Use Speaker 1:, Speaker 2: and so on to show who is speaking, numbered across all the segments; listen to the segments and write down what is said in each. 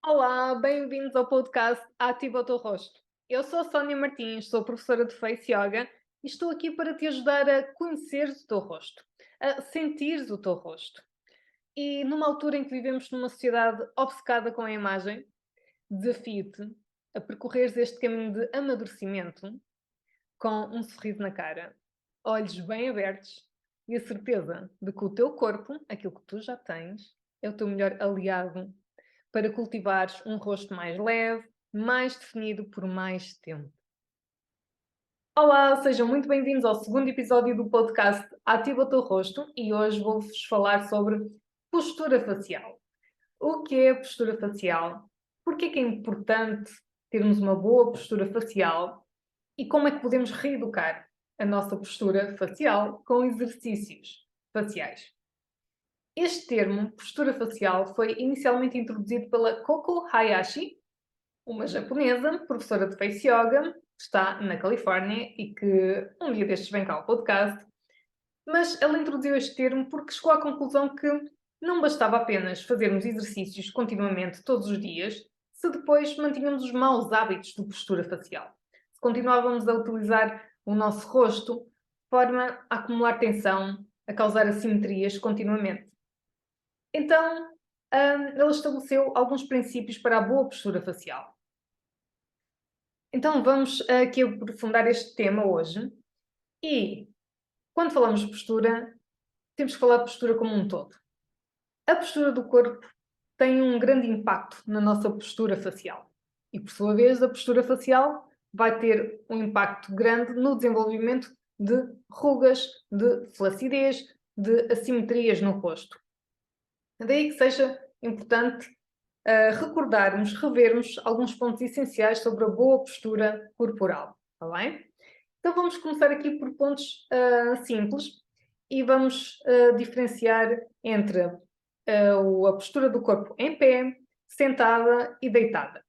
Speaker 1: Olá, bem-vindos ao podcast Ativa o Teu Rosto. Eu sou a Sónia Martins, sou professora de Face Yoga e estou aqui para te ajudar a conheceres o teu rosto, a sentires o teu rosto. E numa altura em que vivemos numa sociedade obcecada com a imagem, desafio-te a percorreres este caminho de amadurecimento com um sorriso na cara, olhos bem abertos e a certeza de que o teu corpo, aquilo que tu já tens, é o teu melhor aliado para cultivares um rosto mais leve, mais definido por mais tempo. Olá, sejam muito bem-vindos ao segundo episódio do podcast Ativa o Teu Rosto e hoje vou-vos falar sobre postura facial. O que é postura facial? Porquê que é importante termos uma boa postura facial e como é que podemos reeducar a nossa postura facial com exercícios faciais? Este termo, postura facial, foi inicialmente introduzido pela Koko Hayashi, uma japonesa, professora de Face Yoga, que está na Califórnia e que um dia destes vem cá ao podcast. Mas ela introduziu este termo porque chegou à conclusão que não bastava apenas fazermos exercícios continuamente todos os dias, se depois mantínhamos os maus hábitos de postura facial. Se continuávamos a utilizar o nosso rosto de forma a acumular tensão, a causar assimetrias continuamente. Então, ela estabeleceu alguns princípios para a boa postura facial. Então vamos aqui aprofundar este tema hoje e, quando falamos de postura, temos que falar de postura como um todo. A postura do corpo tem um grande impacto na nossa postura facial e, por sua vez, a postura facial vai ter um impacto grande no desenvolvimento de rugas, de flacidez, de assimetrias no rosto. Daí que seja importante recordarmos, revermos alguns pontos essenciais sobre a boa postura corporal, está bem? Então vamos começar aqui por pontos simples e vamos diferenciar entre a postura do corpo em pé, sentada e deitada.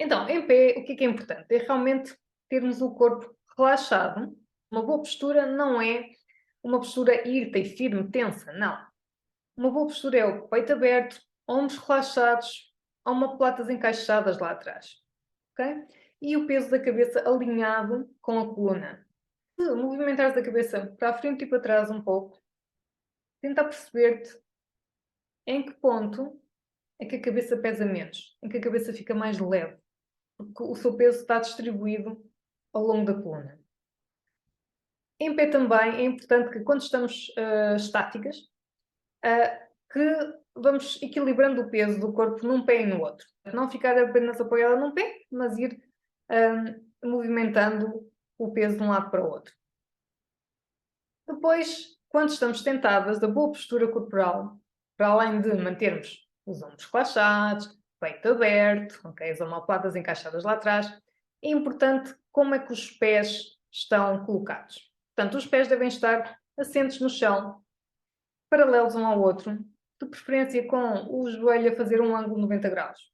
Speaker 1: Então, em pé, o que é importante? É realmente termos o corpo relaxado. Uma boa postura não é uma postura irta e firme, tensa, não. Uma boa postura é o peito aberto, ombros relaxados, omoplatas encaixadas lá atrás, ok? E o peso da cabeça alinhado com a coluna. Se movimentares a cabeça para a frente e para trás um pouco, tenta perceber-te em que ponto é que a cabeça pesa menos, em que a cabeça fica mais leve, porque o seu peso está distribuído ao longo da coluna. Em pé também é importante que quando estamos estáticas, que vamos equilibrando o peso do corpo num pé e no outro. Não ficar apenas apoiada num pé, mas ir movimentando o peso de um lado para o outro. Depois, quando estamos sentadas, da boa postura corporal, para além de mantermos os ombros relaxados, peito aberto, okay, as omoplatas encaixadas lá atrás, é importante como é que os pés estão colocados. Portanto, os pés devem estar assentos no chão, paralelos um ao outro, de preferência com o joelho a fazer um ângulo de 90 graus.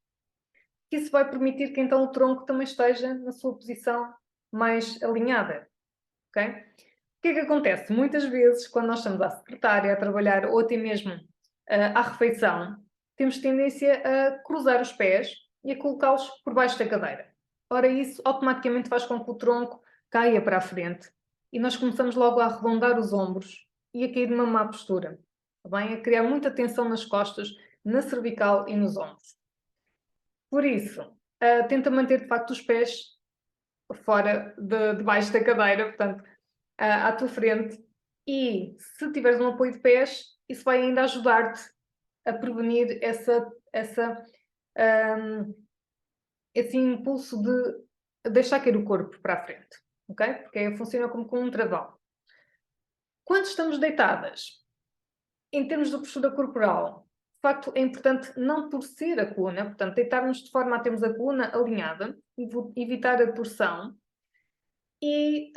Speaker 1: Isso vai permitir que então o tronco também esteja na sua posição mais alinhada. Okay? O que é que acontece? Muitas vezes, quando nós estamos à secretária, a trabalhar ou até mesmo à refeição, temos tendência a cruzar os pés e a colocá-los por baixo da cadeira. Ora, isso automaticamente faz com que o tronco caia para a frente e nós começamos logo a arredondar os ombros e a cair numa má postura. Está bem? A criar muita tensão nas costas, na cervical e nos ombros. Por isso, tenta manter de facto os pés fora de baixo da cadeira, portanto, à tua frente. E se tiveres um apoio de pés, isso vai ainda ajudar-te a prevenir esse impulso de deixar cair o corpo para a frente, ok? Porque funciona como com um travão. Quando estamos deitadas, em termos de postura corporal, de facto é importante não torcer a coluna, portanto, deitarmos de forma a termos a coluna alinhada, evitar a torção e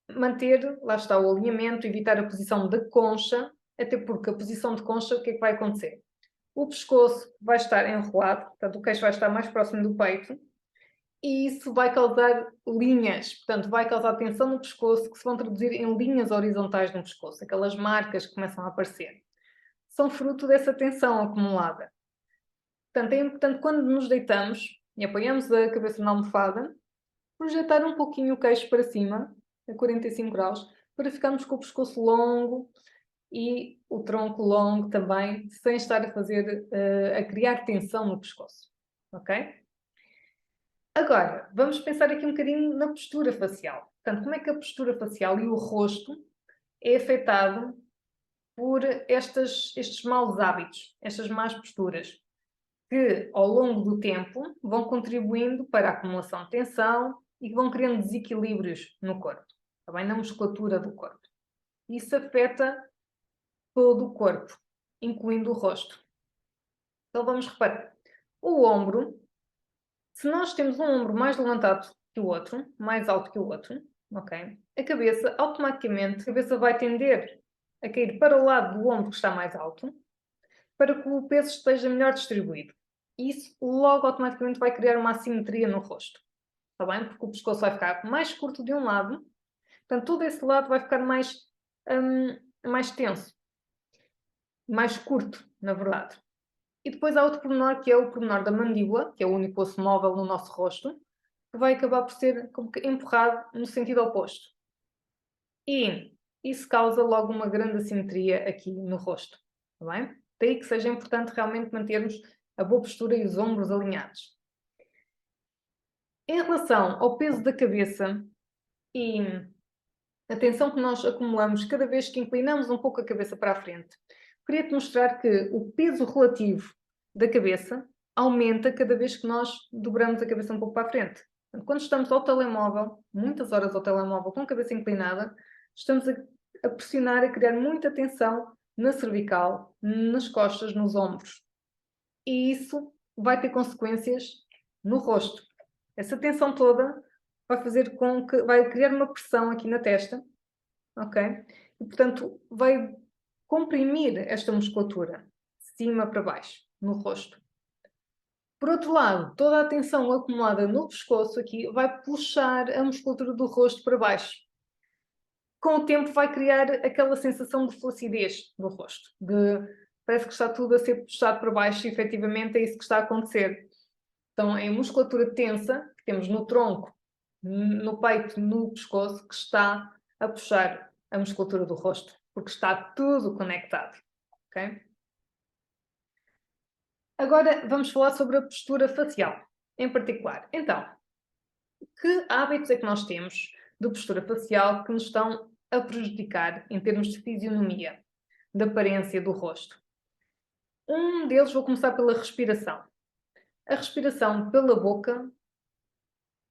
Speaker 1: manter, lá está o alinhamento, evitar a posição da concha, até porque a posição de concha, o que é que vai acontecer? O pescoço vai estar enrolado, portanto, o queixo vai estar mais próximo do peito, e isso vai causar linhas, portanto, vai causar tensão no pescoço, que se vão traduzir em linhas horizontais no pescoço, aquelas marcas que começam a aparecer. São fruto dessa tensão acumulada. Portanto, é importante quando nos deitamos e apoiamos a cabeça na almofada, projetar um pouquinho o queixo para cima, a 45 graus, para ficarmos com o pescoço longo e o tronco longo também, sem estar a criar tensão no pescoço. Ok? Agora, vamos pensar aqui um bocadinho na postura facial. Portanto, como é que a postura facial e o rosto é afetado por estes maus hábitos, estas más posturas, que ao longo do tempo vão contribuindo para a acumulação de tensão e que vão criando desequilíbrios no corpo, também na musculatura do corpo. Isso afeta todo o corpo, incluindo o rosto. Então vamos reparar. O ombro, se nós temos um ombro mais levantado que o outro, mais alto que o outro, ok? A cabeça, automaticamente, a cabeça vai tender a cair para o lado do ombro que está mais alto, para que o peso esteja melhor distribuído. E isso logo automaticamente vai criar uma assimetria no rosto. Está bem? Porque o pescoço vai ficar mais curto de um lado, portanto, todo esse lado vai ficar mais tenso, mais curto, na verdade. E depois há outro pormenor, que é o pormenor da mandíbula, que é o único osso móvel no nosso rosto, que vai acabar por ser como que empurrado no sentido oposto. E isso causa logo uma grande assimetria aqui no rosto. Está bem? Daí que seja importante realmente mantermos a boa postura e os ombros alinhados. Em relação ao peso da cabeça e a tensão que nós acumulamos cada vez que inclinamos um pouco a cabeça para a frente, queria-te mostrar que o peso relativo da cabeça aumenta cada vez que nós dobramos a cabeça um pouco para a frente. Portanto, quando estamos ao telemóvel, muitas horas ao telemóvel com a cabeça inclinada, estamos a pressionar, a criar muita tensão na cervical, nas costas, nos ombros. E isso vai ter consequências no rosto. Essa tensão toda vai fazer com que vai criar uma pressão aqui na testa, ok? E portanto vai comprimir esta musculatura de cima para baixo, no rosto. Por outro lado, toda a tensão acumulada no pescoço aqui vai puxar a musculatura do rosto para baixo. Com o tempo vai criar aquela sensação de flacidez no rosto, parece que está tudo a ser puxado para baixo e efetivamente é isso que está a acontecer. Então é a musculatura tensa que temos no tronco, no peito, no pescoço, que está a puxar a musculatura do rosto, porque está tudo conectado. Okay? Agora vamos falar sobre a postura facial, em particular. Então, que hábitos é que nós temos de postura facial que nos estão a prejudicar em termos de fisionomia, de aparência do rosto? Um deles, vou começar pela respiração. A respiração pela boca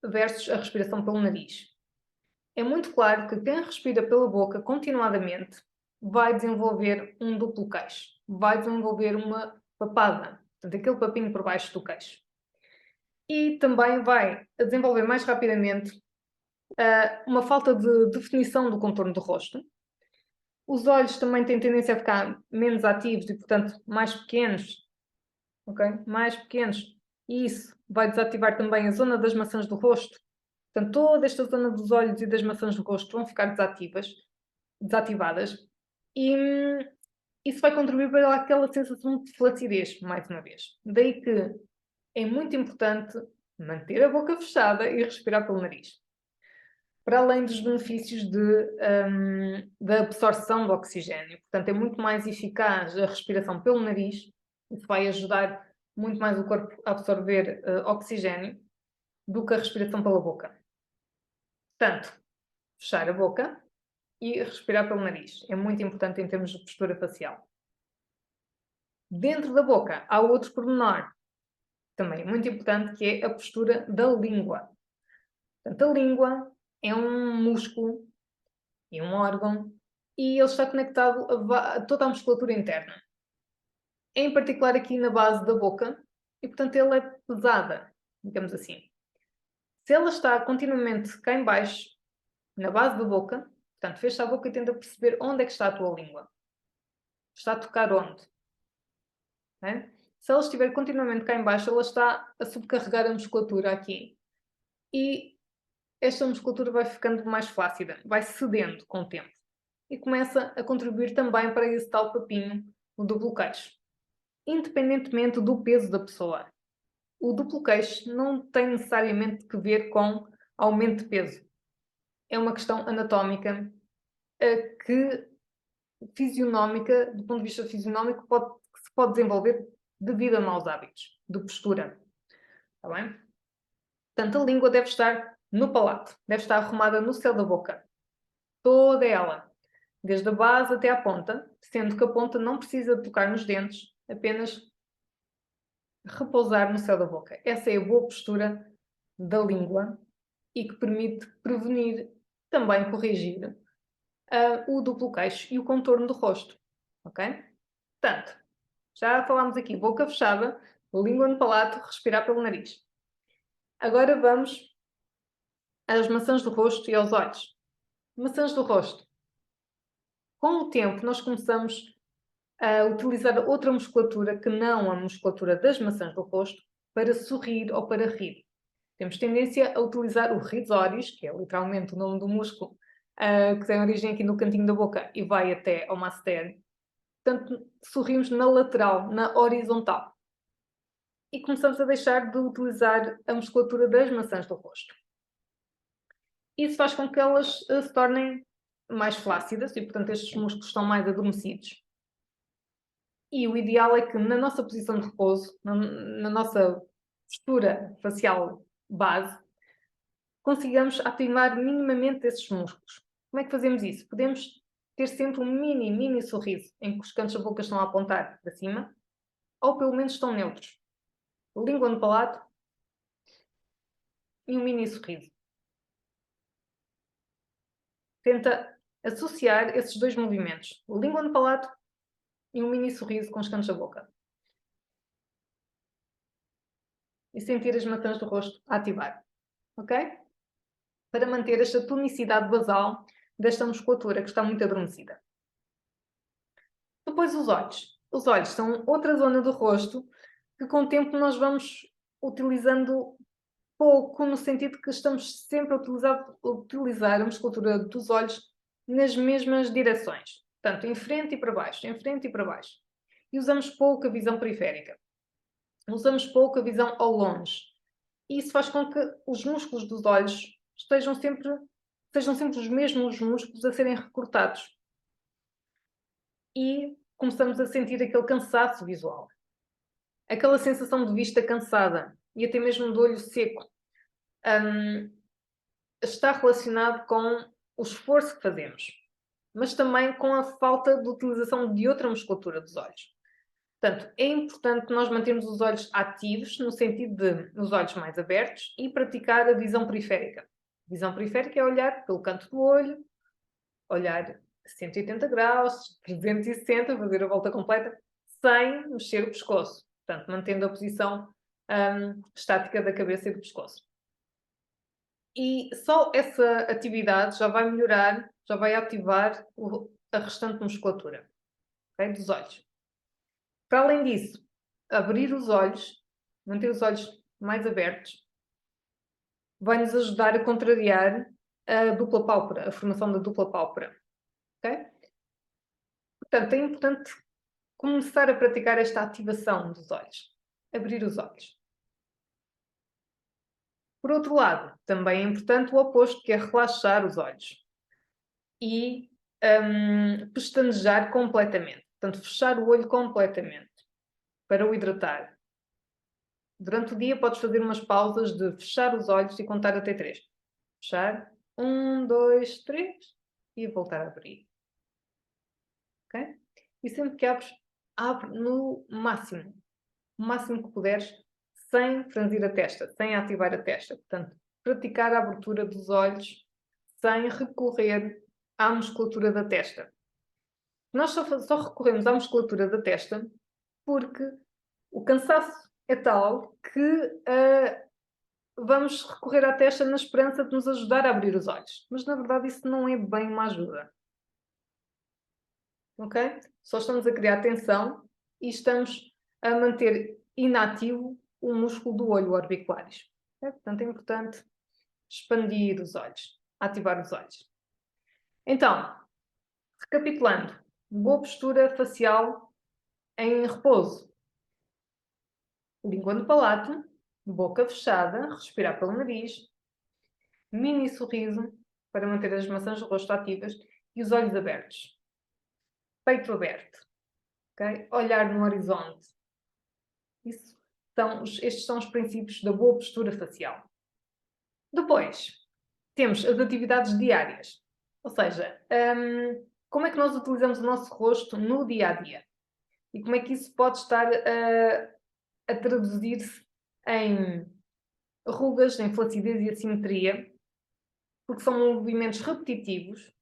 Speaker 1: versus a respiração pelo nariz. É muito claro que quem respira pela boca continuadamente vai desenvolver um duplo queixo, vai desenvolver uma papada, portanto, aquele papinho por baixo do queixo. E também vai desenvolver mais rapidamente uma falta de definição do contorno do rosto. Os olhos também têm tendência a ficar menos ativos e, portanto, mais pequenos. Ok? Mais pequenos. E isso vai desativar também a zona das maçãs do rosto. Portanto, toda esta zona dos olhos e das maçãs do rosto vão ficar desativadas. E isso vai contribuir para aquela sensação de flacidez, mais uma vez. Daí que é muito importante manter a boca fechada e respirar pelo nariz. Para além dos benefícios da absorção do oxigênio. Portanto, é muito mais eficaz a respiração pelo nariz. Isso vai ajudar muito mais o corpo a absorver oxigênio do que a respiração pela boca. Portanto, fechar a boca e respirar pelo nariz. É muito importante em termos de postura facial. Dentro da boca há outro pormenor, também muito importante, que é a postura da língua. Portanto, a língua é um músculo e um órgão e ele está conectado a toda a musculatura interna. Em particular aqui na base da boca e, portanto, ela é pesada, digamos assim. Se ela está continuamente cá em baixo, na base da boca, portanto, fecha a boca e tenta perceber onde é que está a tua língua. Está a tocar onde? É? Se ela estiver continuamente cá em baixo, ela está a subcarregar a musculatura aqui. E esta musculatura vai ficando mais flácida, vai cedendo com o tempo. E começa a contribuir também para esse tal papinho, o duplo queixo. independentemente do peso da pessoa. O duplo queixo não tem necessariamente que ver com aumento de peso. É uma questão anatómica fisionómica, do ponto de vista fisionómico, que se pode desenvolver devido a maus hábitos de postura. Está bem? Portanto, a língua deve estar no palato, deve estar arrumada no céu da boca. Toda ela. Desde a base até à ponta, sendo que a ponta não precisa de tocar nos dentes, apenas repousar no céu da boca. Essa é a boa postura da língua e que permite prevenir, também corrigir, o duplo queixo e o contorno do rosto. Ok? Portanto, já falámos aqui, boca fechada, língua no palato, respirar pelo nariz. Agora vamos às maçãs do rosto e aos olhos. Maçãs do rosto. Com o tempo, nós começamos a utilizar outra musculatura que não a musculatura das maçãs do rosto para sorrir ou para rir. Temos tendência a utilizar o risoris, que é literalmente o nome do músculo, que tem origem aqui no cantinho da boca e vai até ao masseter. Portanto, sorrimos na lateral, na horizontal. E começamos a deixar de utilizar a musculatura das maçãs do rosto. Isso faz com que elas se tornem mais flácidas e, portanto, estes músculos estão mais adormecidos. E o ideal é que na nossa posição de repouso, na nossa postura facial base, consigamos ativar minimamente esses músculos. Como é que fazemos isso? Podemos ter sempre um mini sorriso, em que os cantos da boca estão a apontar para cima, ou pelo menos estão neutros. Língua no palato e um mini sorriso. Tenta associar esses dois movimentos, língua no palato e um mini sorriso com os cantos da boca. E sentir as maçãs do rosto a ativar. Ok? Para manter esta tonicidade basal desta musculatura que está muito adormecida. Depois os olhos. Os olhos são outra zona do rosto que com o tempo nós vamos utilizando pouco, no sentido que estamos sempre a utilizar a musculatura dos olhos nas mesmas direções. Portanto, em frente e para baixo, em frente e para baixo. E usamos pouco a visão periférica. Usamos pouco a visão ao longe. E isso faz com que os músculos dos olhos sejam sempre os mesmos músculos a serem recrutados. E começamos a sentir aquele cansaço visual. Aquela sensação de vista cansada e até mesmo do olho seco. Está relacionado com o esforço que fazemos, mas também com a falta de utilização de outra musculatura dos olhos. Portanto, é importante nós mantermos os olhos ativos, no sentido de os olhos mais abertos e praticar a visão periférica. A visão periférica é olhar pelo canto do olho, olhar 180 graus, 360, fazer a volta completa, sem mexer o pescoço. Portanto, mantendo a posição estática da cabeça e do pescoço. E só essa atividade já vai melhorar, já vai ativar a restante musculatura, okay, dos olhos. Para além disso, abrir os olhos, manter os olhos mais abertos, vai nos ajudar a contrariar a dupla pálpebra, a formação da dupla pálpebra. Okay? Portanto, é importante começar a praticar esta ativação dos olhos. Abrir os olhos. Por outro lado, também é importante o oposto, que é relaxar os olhos. E pestanejar completamente. Portanto, fechar o olho completamente para o hidratar. Durante o dia podes fazer umas pausas de fechar os olhos e contar até 3. Fechar. 1, 2, 3 e voltar a abrir. Ok? E sempre que abres, abre no máximo. O máximo que puderes, sem franzir a testa, sem ativar a testa. Portanto, praticar a abertura dos olhos sem recorrer à musculatura da testa. Nós só recorremos à musculatura da testa porque o cansaço é tal que vamos recorrer à testa na esperança de nos ajudar a abrir os olhos. Mas, na verdade, isso não é bem uma ajuda. Ok? Só estamos a criar tensão e estamos a manter inativo o músculo do olho orbicularis. Okay? Portanto, é importante expandir os olhos, ativar os olhos. Então, recapitulando, boa postura facial em repouso. língua no palato, boca fechada, respirar pelo nariz, mini sorriso, para manter as maçãs do rosto ativas, e os olhos abertos. Peito aberto, okay? Olhar no horizonte. Estes são os princípios da boa postura facial. Depois, temos as atividades diárias. Ou seja, como é que nós utilizamos o nosso rosto no dia-a-dia? E como é que isso pode estar a traduzir-se em rugas, em flacidez e assimetria, porque são movimentos repetitivos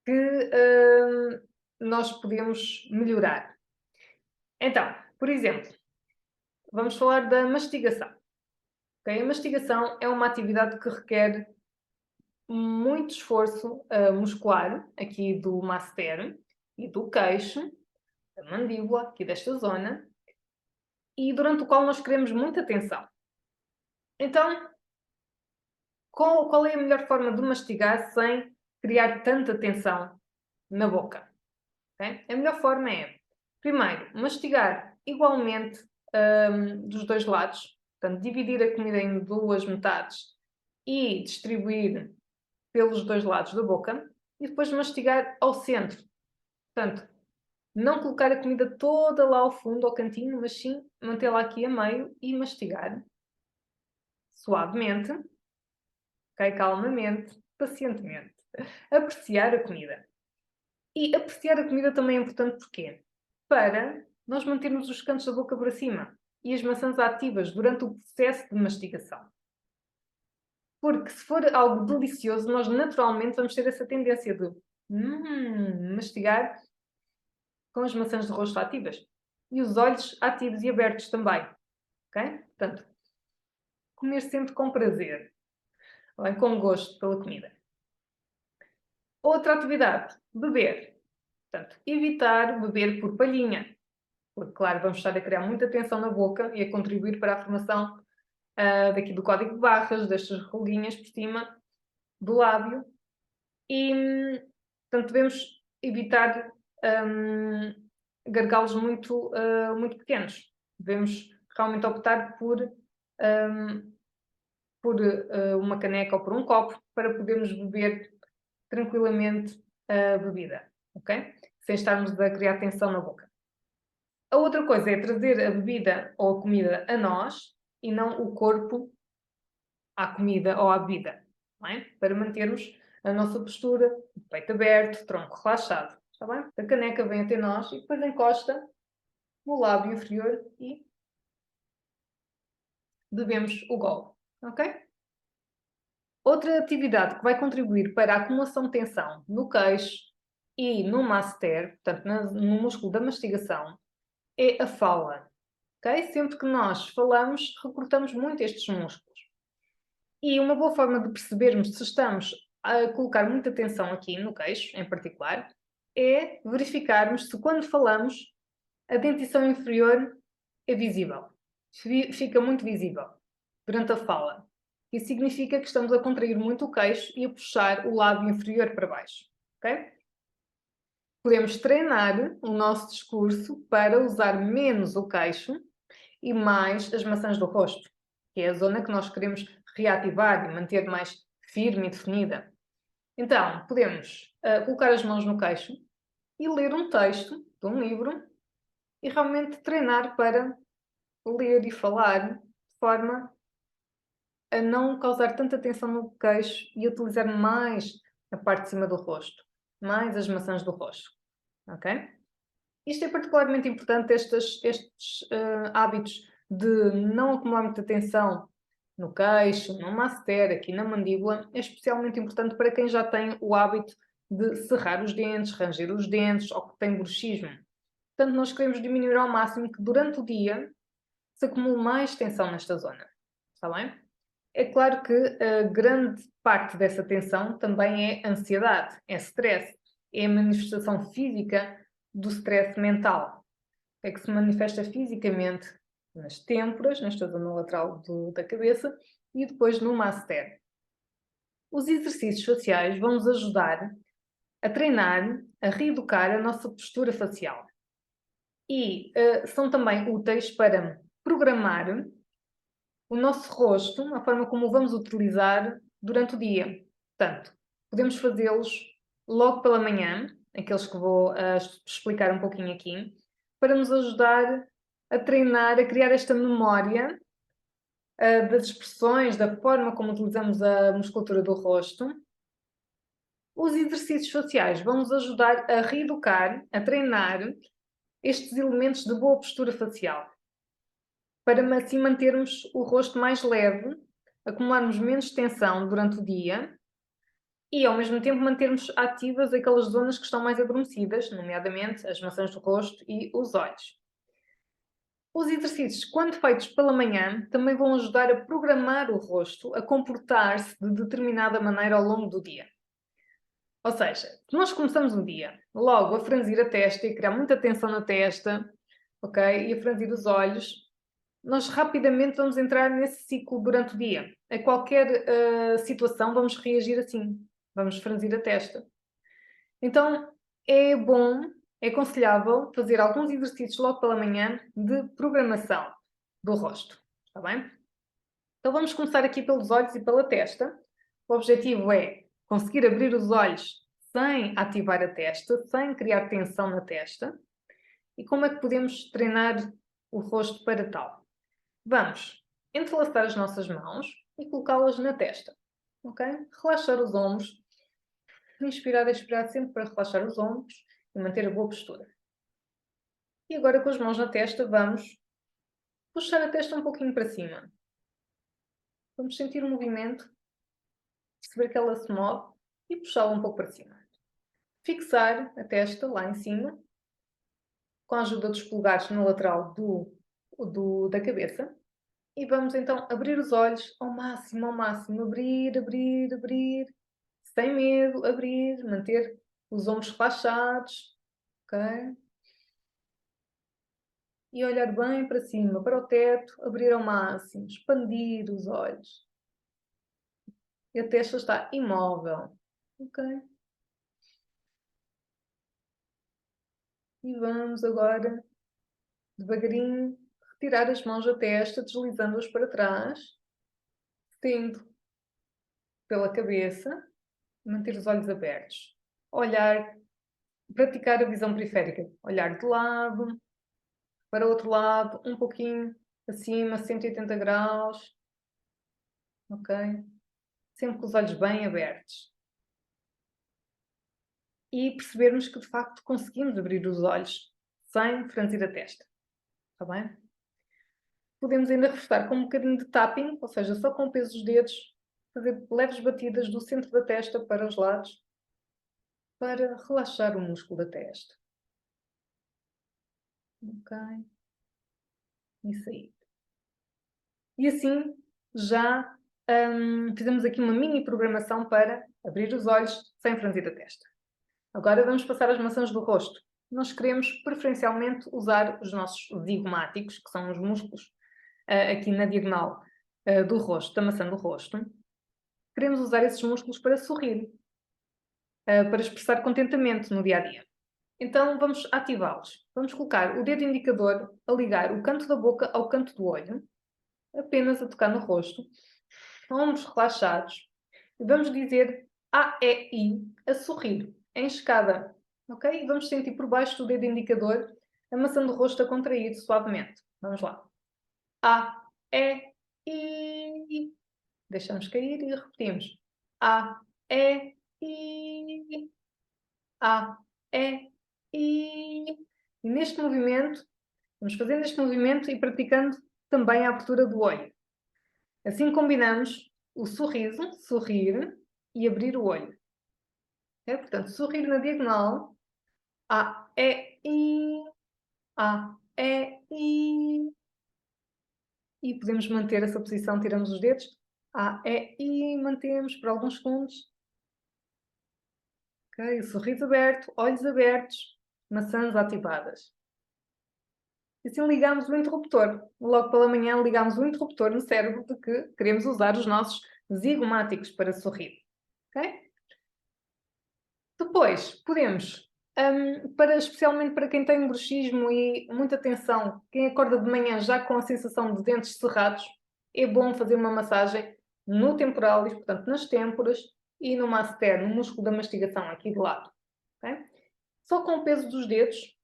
Speaker 1: que nós podemos melhorar. Então, por exemplo, vamos falar da mastigação. Okay? A mastigação é uma atividade que requer muito esforço muscular, aqui do masseter e do queixo, da mandíbula, aqui desta zona, e durante o qual nós queremos muita atenção. Então, qual é a melhor forma de mastigar sem criar tanta tensão na boca? Okay? A melhor forma é, primeiro, mastigar igualmente dos dois lados, portanto, dividir a comida em duas metades e distribuir pelos dois lados da boca, e depois mastigar ao centro. Portanto, não colocar a comida toda lá ao fundo, ao cantinho, mas sim mantê-la aqui a meio e mastigar suavemente, okay? Calmamente, pacientemente. Apreciar a comida. E apreciar a comida também é importante porquê? Para nós mantermos os cantos da boca para cima e as maçãs ativas durante o processo de mastigação. Porque se for algo delicioso, nós naturalmente vamos ter essa tendência de mastigar com as maçãs de rosto ativas. E os olhos ativos e abertos também. Ok? Portanto, comer sempre com prazer. Bem, com gosto pela comida. Outra atividade, beber. Portanto, evitar beber por palhinha. Porque, claro, vamos estar a criar muita tensão na boca e a contribuir para a formação daqui do código de barras, destas ruguinhas por cima do lábio. E, portanto, devemos evitar gargalos muito pequenos. Devemos realmente optar por uma caneca ou por um copo para podermos beber tranquilamente a bebida, ok? Sem estarmos a criar tensão na boca. A outra coisa é trazer a bebida ou a comida a nós e não o corpo à comida ou à bebida, não é? Para mantermos a nossa postura, peito aberto, tronco relaxado, está bem? A caneca vem até nós e depois encosta no lábio inferior e bebemos o gole, ok? Outra atividade que vai contribuir para a acumulação de tensão no queixo e no masseter, portanto no músculo da mastigação, é a fala. Okay? Sempre que nós falamos, recrutamos muito estes músculos. E uma boa forma de percebermos se estamos a colocar muita tensão aqui no queixo, em particular, é verificarmos se quando falamos a dentição inferior é visível. Fica muito visível durante a fala. Isso significa que estamos a contrair muito o queixo e a puxar o lábio inferior para baixo. Okay? Podemos treinar o nosso discurso para usar menos o queixo e mais as maçãs do rosto, que é a zona que nós queremos reativar e manter mais firme e definida. Então, podemos colocar as mãos no queixo e ler um texto de um livro e realmente treinar para ler e falar de forma a não causar tanta tensão no queixo e utilizar mais a parte de cima do rosto, mais as maçãs do rosto, ok? Isto é particularmente importante, estes hábitos de não acumular muita tensão no queixo, no masseter, aqui na mandíbula, é especialmente importante para quem já tem o hábito de cerrar os dentes, ranger os dentes ou que tem bruxismo. Portanto, nós queremos diminuir ao máximo que durante o dia se acumule mais tensão nesta zona. Está bem? É claro que a grande parte dessa tensão também é ansiedade, é stress, é a manifestação física do stress mental. É que se manifesta fisicamente nas têmporas, nesta zona lateral da cabeça, e depois no masseter. Os exercícios faciais vão nos ajudar a treinar, a reeducar a nossa postura facial. E são também úteis para programar o nosso rosto, a forma como o vamos utilizar durante o dia. Portanto, podemos fazê-los logo pela manhã, aqueles que vou explicar um pouquinho aqui, para nos ajudar a treinar, a criar esta memória das expressões, da forma como utilizamos a musculatura do rosto. Os exercícios faciais vão nos ajudar a reeducar, a treinar estes elementos de boa postura facial, para assim mantermos o rosto mais leve, acumularmos menos tensão durante o dia e, ao mesmo tempo, mantermos ativas aquelas zonas que estão mais adormecidas, nomeadamente as maçãs do rosto e os olhos. Os exercícios, quando feitos pela manhã, também vão ajudar a programar o rosto a comportar-se de determinada maneira ao longo do dia. Ou seja, se nós começamos um dia logo a franzir a testa e a criar muita tensão na testa, ok? E a franzir os olhos, nós rapidamente vamos entrar nesse ciclo durante o dia. A qualquer situação vamos reagir assim, vamos franzir a testa. Então é bom, é aconselhável fazer alguns exercícios logo pela manhã de programação do rosto, está bem? Então vamos começar aqui pelos olhos e pela testa. O objetivo é conseguir abrir os olhos sem ativar a testa, sem criar tensão na testa. E como é que podemos treinar o rosto para tal? Vamos entrelaçar as nossas mãos e colocá-las na testa, ok? Relaxar os ombros, inspirar e expirar sempre para relaxar os ombros e manter a boa postura. E agora com as mãos na testa vamos puxar a testa um pouquinho para cima. Vamos sentir o movimento, perceber que ela se move e puxá-la um pouco para cima. Fixar a testa lá em cima, com a ajuda dos polegares na lateral da cabeça. E vamos então abrir os olhos ao máximo, abrir, abrir, abrir, sem medo, abrir, manter os ombros relaxados, ok? E olhar bem para cima, para o teto, abrir ao máximo, expandir os olhos. E a testa está imóvel, ok? E vamos agora, devagarinho, retirar as mãos da testa, deslizando-as para trás, tendo pela cabeça, manter os olhos abertos. Olhar, praticar a visão periférica. Olhar de lado, para o outro lado, um pouquinho acima, 180 graus. Ok? Sempre com os olhos bem abertos. E percebermos que, de facto, conseguimos abrir os olhos sem franzir a testa. Está bem? Podemos ainda reforçar com um bocadinho de tapping, ou seja, só com o peso dos dedos, fazer leves batidas do centro da testa para os lados, para relaxar o músculo da testa. Ok? Isso aí. E assim já fizemos aqui uma mini programação para abrir os olhos sem franzir a testa. Agora vamos passar às maçãs do rosto. Nós queremos preferencialmente usar os nossos zigomáticos, que são os músculos aqui na diagonal do rosto, da maçã do rosto. Queremos usar esses músculos para sorrir, para expressar contentamento no dia a dia. Então vamos ativá-los. Vamos colocar o dedo indicador a ligar o canto da boca ao canto do olho, apenas a tocar no rosto, ombros relaxados, e vamos dizer A, E, I, a sorrir, em escada, ok? E vamos sentir por baixo do dedo indicador a maçã do rosto a contrair suavemente. Vamos lá. A, E, I. Deixamos cair e repetimos. A, E, I. A, E, I. E neste movimento, vamos fazendo este movimento e praticando também a abertura do olho. Assim combinamos o sorriso, sorrir e abrir o olho. Okay? Portanto, sorrir na diagonal. A, E, I. A, E, I. E podemos manter essa posição, tiramos os dedos. A, E, I. Mantemos por alguns segundos. Okay? Sorriso aberto, olhos abertos, maçãs ativadas. E assim ligamos o interruptor. Logo pela manhã ligamos o interruptor no cérebro de que queremos usar os nossos zigomáticos para sorrir. Okay? Depois, podemos especialmente para quem tem bruxismo e muita tensão, quem acorda de manhã já com a sensação de dentes cerrados, é bom fazer uma massagem no temporalis, portanto nas têmporas, e no masseter, no músculo da mastigação, aqui do lado. Okay? Só com o peso dos dedos,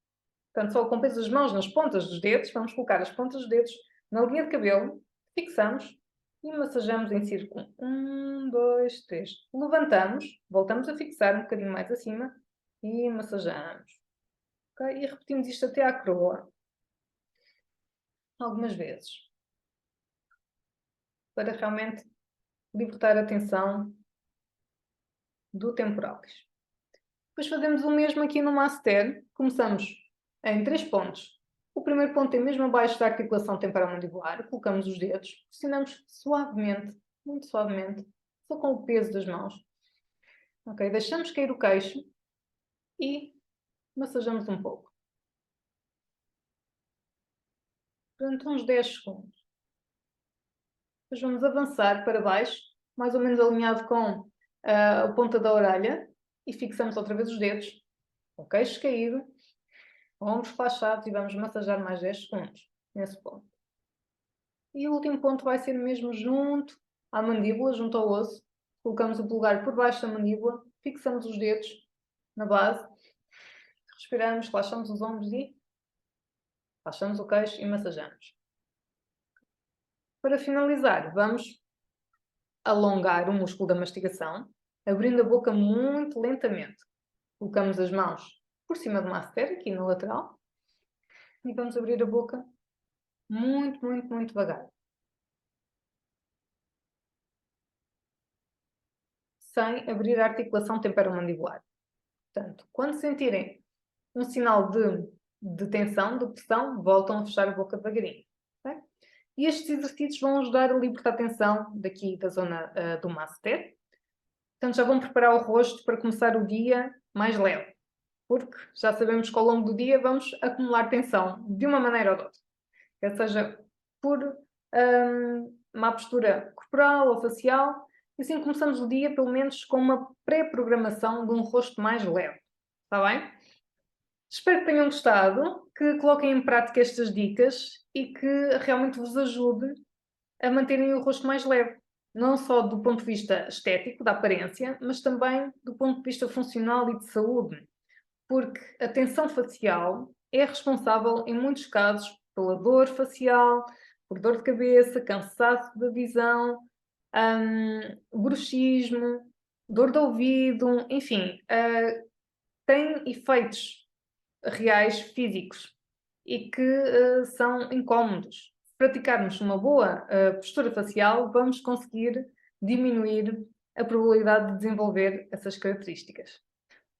Speaker 1: portanto só com o peso das mãos nas pontas dos dedos, vamos colocar as pontas dos dedos na linha de cabelo, fixamos e massajamos em círculo. 1, 2, 3. Levantamos, voltamos a fixar um bocadinho mais acima e massajamos. Okay? E repetimos isto até à coroa. Algumas vezes. Para realmente libertar a tensão do temporalis. Depois fazemos o mesmo aqui no masseter. Começamos em 3 pontos. O primeiro ponto é mesmo abaixo da articulação temporomandibular. Colocamos os dedos, pressionamos suavemente, muito suavemente, só com o peso das mãos. Ok, deixamos cair o queixo e massajamos um pouco. Durante uns 10 segundos. Depois vamos avançar para baixo, mais ou menos alinhado com a ponta da orelha, e fixamos outra vez os dedos, com o queixo caído, ombros relaxados, e vamos massajar mais 10 segundos nesse ponto. E o último ponto vai ser mesmo junto à mandíbula, junto ao osso. Colocamos o polegar por baixo da mandíbula, fixamos os dedos na base, respiramos, relaxamos os ombros e relaxamos o queixo e massajamos. Para finalizar, vamos alongar o músculo da mastigação, abrindo a boca muito lentamente. Colocamos as mãos por cima do masseter, aqui na lateral, e vamos abrir a boca muito, muito, muito devagar. Sem abrir a articulação temporomandibular. Portanto, quando sentirem um sinal de tensão, de pressão, voltam a fechar a boca devagarinho. Okay? E estes exercícios vão ajudar a libertar a tensão daqui da zona do masseter. Portanto, já vão preparar o rosto para começar o dia mais leve. Porque já sabemos que ao longo do dia vamos acumular tensão, de uma maneira ou de outra. Quer seja por má postura corporal ou facial, e assim começamos o dia, pelo menos, com uma pré-programação de um rosto mais leve. Está bem? Espero que tenham gostado, que coloquem em prática estas dicas e que realmente vos ajude a manterem o rosto mais leve. Não só do ponto de vista estético, da aparência, mas também do ponto de vista funcional e de saúde. Porque a tensão facial é responsável, em muitos casos, pela dor facial, por dor de cabeça, cansaço da visão, bruxismo, dor de ouvido, enfim, tem efeitos reais físicos e que são incómodos. Se praticarmos uma boa postura facial, vamos conseguir diminuir a probabilidade de desenvolver essas características.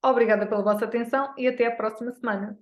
Speaker 1: Obrigada pela vossa atenção e até à próxima semana.